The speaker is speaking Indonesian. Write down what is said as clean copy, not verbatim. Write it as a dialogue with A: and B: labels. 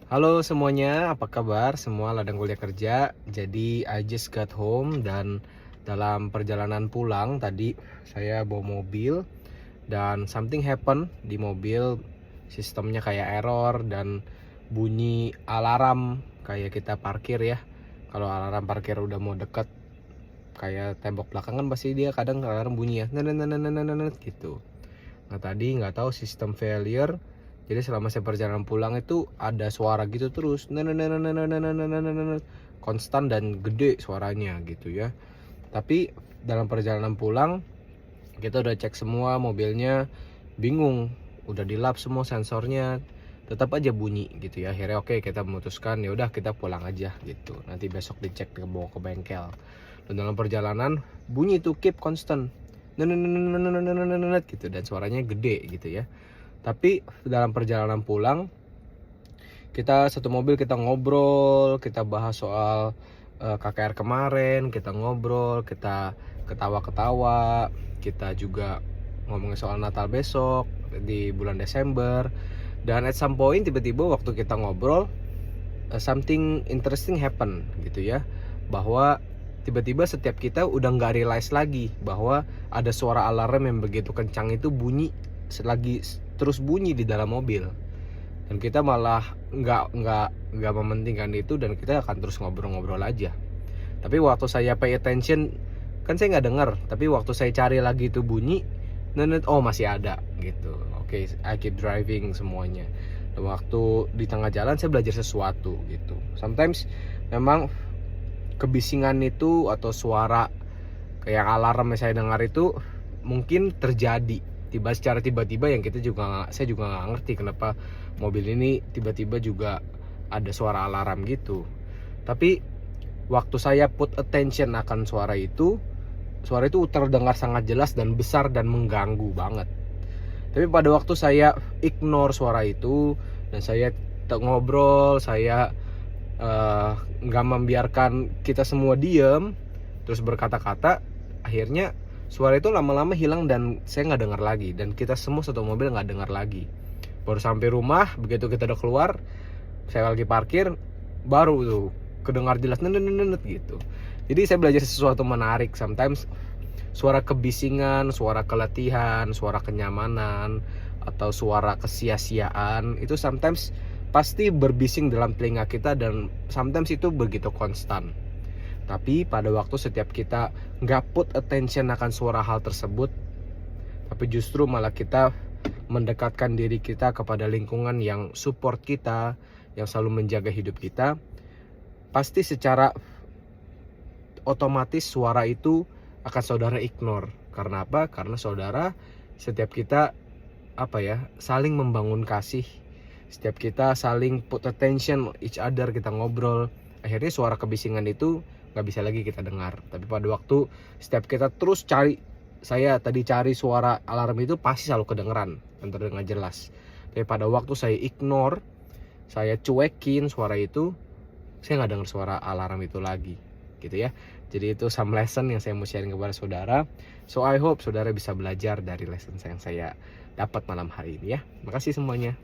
A: Halo semuanya, apa kabar? Semua ladang kuliah kerja. Jadi I just got home dan dalam perjalanan pulang tadi saya bawa mobil dan something happen di mobil. Sistemnya kayak error dan bunyi alarm kayak kita parkir ya. Kalau alarm parkir udah mau deket kayak tembok belakang kan pasti dia kadang alarm bunyi ya, nenet gitu. Nah tadi nggak tahu sistem failure. Jadi selama saya perjalanan pulang itu ada suara gitu terus, konstan dan gede suaranya gitu ya. Tapi dalam perjalanan pulang kita udah cek semua mobilnya, bingung, udah dilap semua sensornya, tetap aja bunyi gitu ya. Akhirnya oke kita memutuskan ya udah kita pulang aja gitu. Nanti besok dicek bawa ke bengkel. Dan dalam perjalanan bunyi itu keep constant, gitu dan suaranya gede gitu ya. Tapi dalam perjalanan pulang kita satu mobil kita ngobrol, kita bahas soal KKR kemarin, kita ngobrol, kita ketawa-ketawa, kita juga ngomongin soal Natal besok di bulan Desember. Dan at some point tiba-tiba waktu kita ngobrol something interesting happen gitu ya, bahwa tiba-tiba setiap kita udah nggak realize lagi bahwa ada suara alarm yang begitu kencang itu bunyi lagi terus bunyi di dalam mobil, dan kita malah nggak mementingkan itu dan kita akan terus ngobrol-ngobrol aja. Tapi waktu saya pay attention kan saya nggak dengar, tapi waktu saya cari lagi itu bunyi, oh masih ada gitu. Oke, I keep driving semuanya. Dan waktu di tengah jalan saya belajar sesuatu gitu. Sometimes memang kebisingan itu atau suara kayak alarm yang saya dengar itu mungkin terjadi secara tiba-tiba yang saya juga nggak ngerti kenapa mobil ini tiba-tiba juga ada suara alarm gitu. Tapi waktu saya put attention akan suara itu terdengar sangat jelas dan besar dan mengganggu banget. Tapi pada waktu saya ignore suara itu dan saya ngobrol, saya nggak membiarkan kita semua diem terus berkata-kata, akhirnya suara itu lama-lama hilang dan saya nggak dengar lagi, dan kita semua satu mobil nggak dengar lagi. Baru sampai rumah, begitu kita udah keluar, saya lagi parkir, baru tuh kedengar jelas nenet gitu. Jadi saya belajar sesuatu menarik. Sometimes suara kebisingan, suara keletihan, suara kenyamanan, atau suara kesia-siaan itu sometimes pasti berbising dalam telinga kita, dan sometimes itu begitu konstan. Tapi pada waktu setiap kita nggak put attention akan suara hal tersebut, tapi justru malah kita mendekatkan diri kita kepada lingkungan yang support kita, yang selalu menjaga hidup kita, pasti secara otomatis suara itu akan saudara ignore. Karena apa? Karena saudara, setiap kita saling membangun kasih, setiap kita saling put attention each other, kita ngobrol, akhirnya suara kebisingan itu nggak bisa lagi kita dengar. Tapi pada waktu setiap kita terus cari suara alarm itu pasti selalu kedengeran dan terdengar jelas. Tapi pada waktu saya ignore, saya cuekin suara itu, saya nggak dengar suara alarm itu lagi gitu ya. Jadi itu some lesson yang saya mau sharing kepada saudara. So I hope saudara bisa belajar dari lesson yang saya dapat malam hari ini ya. Makasih semuanya.